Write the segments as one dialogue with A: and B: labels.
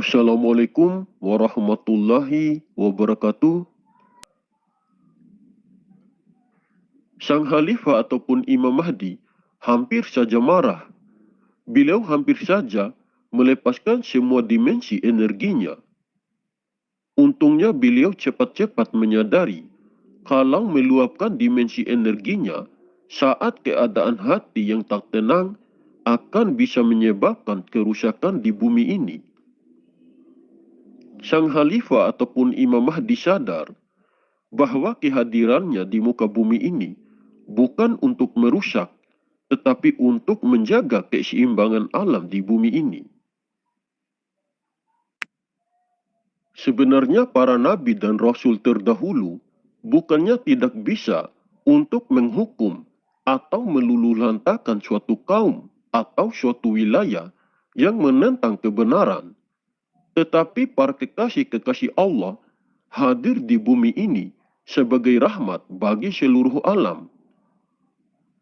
A: Assalamualaikum warahmatullahi wabarakatuh. Sang Khalifah ataupun Imam Mahdi hampir saja marah. Beliau hampir saja melepaskan semua dimensi energinya. Untungnya beliau cepat-cepat menyadari kalau meluapkan dimensi energinya saat keadaan hati yang tak tenang akan bisa menyebabkan kerusakan di bumi ini. Sang Khalifah ataupun Imam Mahdi sadar bahwa kehadirannya di muka bumi ini bukan untuk merusak, tetapi untuk menjaga keseimbangan alam di bumi ini. Sebenarnya para nabi dan rasul terdahulu bukannya tidak bisa untuk menghukum atau meluluhlantakan suatu kaum atau suatu wilayah yang menentang kebenaran. Tetapi para kekasih-kekasih Allah hadir di bumi ini sebagai rahmat bagi seluruh alam.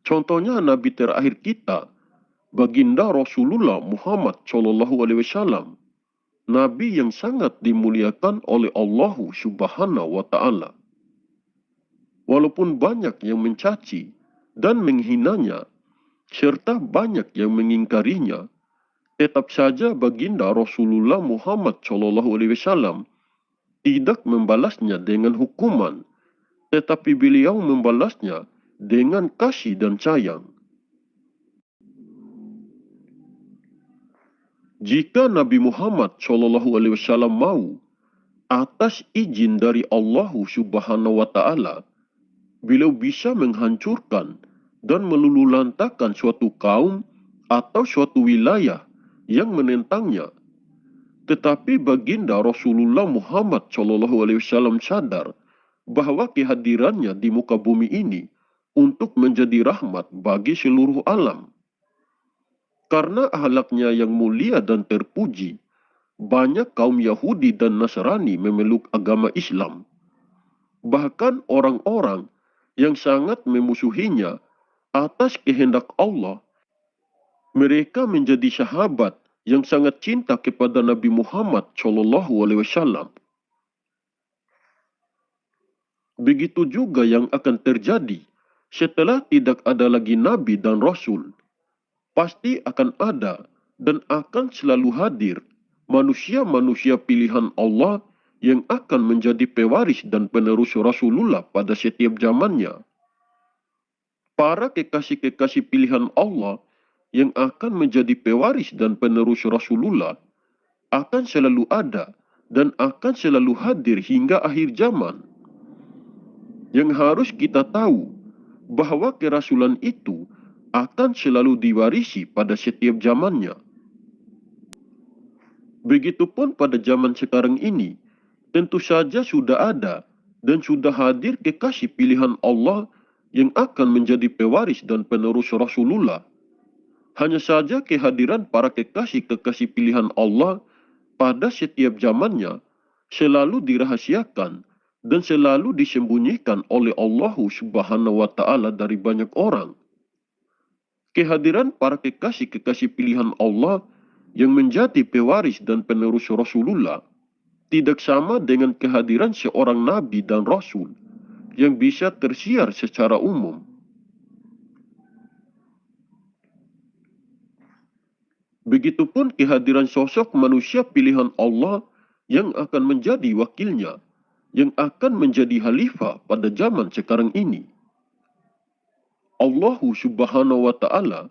A: Contohnya Nabi terakhir kita, Baginda Rasulullah Muhammad SAW, Nabi yang sangat dimuliakan oleh Allah Subhanahu wa Ta'ala. Walaupun banyak yang mencaci dan menghinanya, serta banyak yang mengingkarinya, tetap saja Baginda Rasulullah Muhammad SAW tidak membalasnya dengan hukuman, tetapi beliau membalasnya dengan kasih dan sayang. Jika Nabi Muhammad SAW mau, atas izin dari Allah Subhanahu wa Ta'ala, beliau bisa menghancurkan dan meluluhlantakan suatu kaum atau suatu wilayah yang menentangnya. Tetapi Baginda Rasulullah Muhammad SAW sadar bahwa kehadirannya di muka bumi ini untuk menjadi rahmat bagi seluruh alam. Karena akhlaknya yang mulia dan terpuji, banyak kaum Yahudi dan Nasrani memeluk agama Islam. Bahkan orang-orang yang sangat memusuhinya atas kehendak Allah, mereka menjadi sahabat yang sangat cinta kepada Nabi Muhammad SAW. Begitu juga yang akan terjadi setelah tidak ada lagi Nabi dan Rasul. Pasti akan ada dan akan selalu hadir manusia-manusia pilihan Allah yang akan menjadi pewaris dan penerus Rasulullah pada setiap zamannya. Para kekasih-kekasih pilihan Allah yang akan menjadi pewaris dan penerus Rasulullah akan selalu ada dan akan selalu hadir hingga akhir zaman. Yang harus kita tahu bahwa kerasulan itu akan selalu diwarisi pada setiap zamannya. Begitupun pada zaman sekarang ini, tentu saja sudah ada dan sudah hadir kekasih pilihan Allah yang akan menjadi pewaris dan penerus Rasulullah. Hanya saja kehadiran para kekasih-kekasih pilihan Allah pada setiap zamannya selalu dirahasiakan dan selalu disembunyikan oleh Allah Subhanahu wa Ta'ala dari banyak orang. Kehadiran para kekasih-kekasih pilihan Allah yang menjadi pewaris dan penerus Rasulullah tidak sama dengan kehadiran seorang nabi dan rasul yang bisa tersiar secara umum. Begitupun kehadiran sosok manusia pilihan Allah yang akan menjadi wakilnya, yang akan menjadi khalifah pada zaman sekarang ini. Allah Subhanahu wa Ta'ala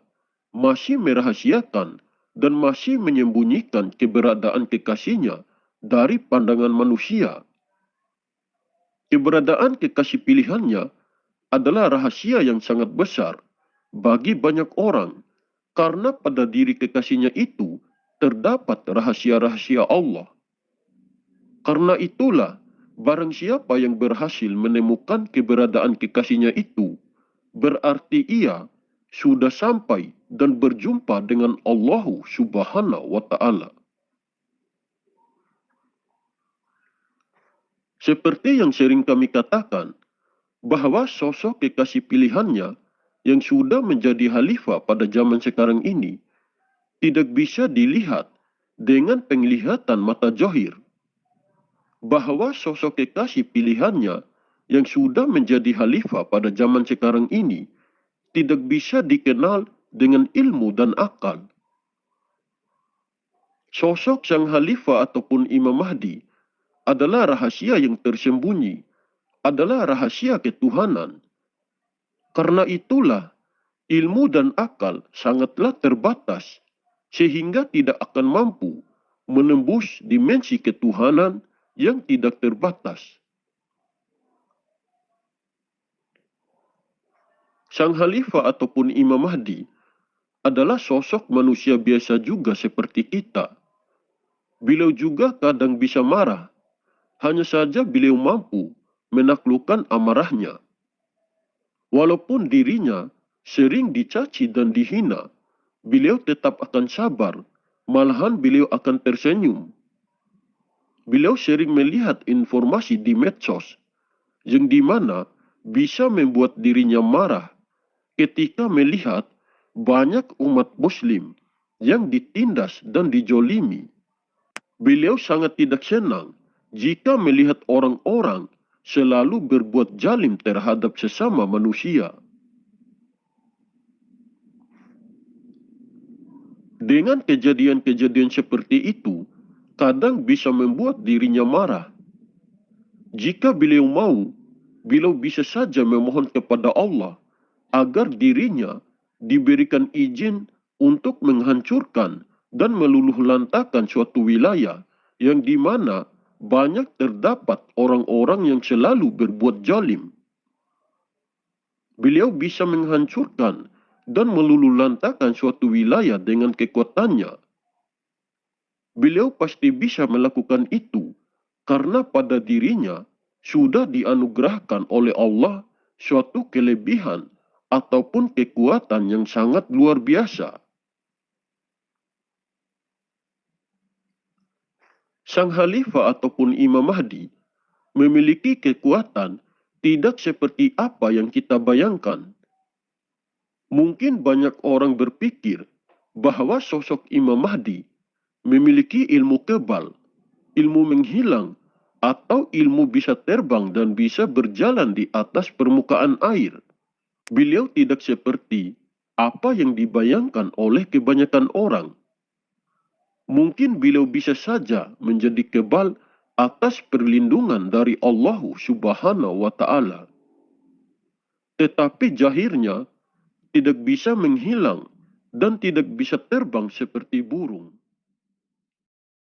A: masih merahasiakan dan masih menyembunyikan keberadaan kekasihnya dari pandangan manusia. Keberadaan kekasih pilihannya adalah rahasia yang sangat besar bagi banyak orang, karena pada diri kekasihnya itu terdapat rahasia-rahasia Allah. Karena itulah, barang siapa yang berhasil menemukan keberadaan kekasihnya itu, berarti ia sudah sampai dan berjumpa dengan Allah Subhanahu wa Ta'ala. Seperti yang sering kami katakan, bahwa sosok kekasih pilihannya yang sudah menjadi khalifah pada zaman sekarang ini tidak bisa dilihat dengan penglihatan mata johir, bahwa sosok kekasih pilihannya yang sudah menjadi khalifah pada zaman sekarang ini tidak bisa dikenal dengan ilmu dan akal. Sosok sang khalifah ataupun Imam Mahdi adalah rahasia yang tersembunyi, adalah rahasia ketuhanan. Karena itulah ilmu dan akal sangatlah terbatas, sehingga tidak akan mampu menembus dimensi ketuhanan yang tidak terbatas. Sang Khalifah ataupun Imam Mahdi adalah sosok manusia biasa juga seperti kita. Beliau juga kadang bisa marah, hanya saja beliau mampu menaklukkan amarahnya. Walaupun dirinya sering dicaci dan dihina, beliau tetap akan sabar, malahan beliau akan tersenyum. Beliau sering melihat informasi di medsos, yang dimana bisa membuat dirinya marah ketika melihat banyak umat muslim yang ditindas dan dijolimi. Beliau sangat tidak senang jika melihat orang-orang selalu berbuat zalim terhadap sesama manusia. Dengan kejadian-kejadian seperti itu, kadang bisa membuat dirinya marah. Jika beliau mau, beliau bisa saja memohon kepada Allah agar dirinya diberikan izin untuk menghancurkan dan meluluhlantakan suatu wilayah yang dimana banyak terdapat orang-orang yang selalu berbuat zalim. Beliau bisa menghancurkan dan meluluhlantakan suatu wilayah dengan kekuatannya. Beliau pasti bisa melakukan itu karena pada dirinya sudah dianugerahkan oleh Allah suatu kelebihan ataupun kekuatan yang sangat luar biasa. Sang Khalifah ataupun Imam Mahdi memiliki kekuatan tidak seperti apa yang kita bayangkan. Mungkin banyak orang berpikir bahwa sosok Imam Mahdi memiliki ilmu kebal, ilmu menghilang, atau ilmu bisa terbang dan bisa berjalan di atas permukaan air. Beliau tidak seperti apa yang dibayangkan oleh kebanyakan orang. Mungkin beliau bisa saja menjadi kebal atas perlindungan dari Allah Subhanahu wa Ta'ala. Tetapi zahirnya tidak bisa menghilang dan tidak bisa terbang seperti burung.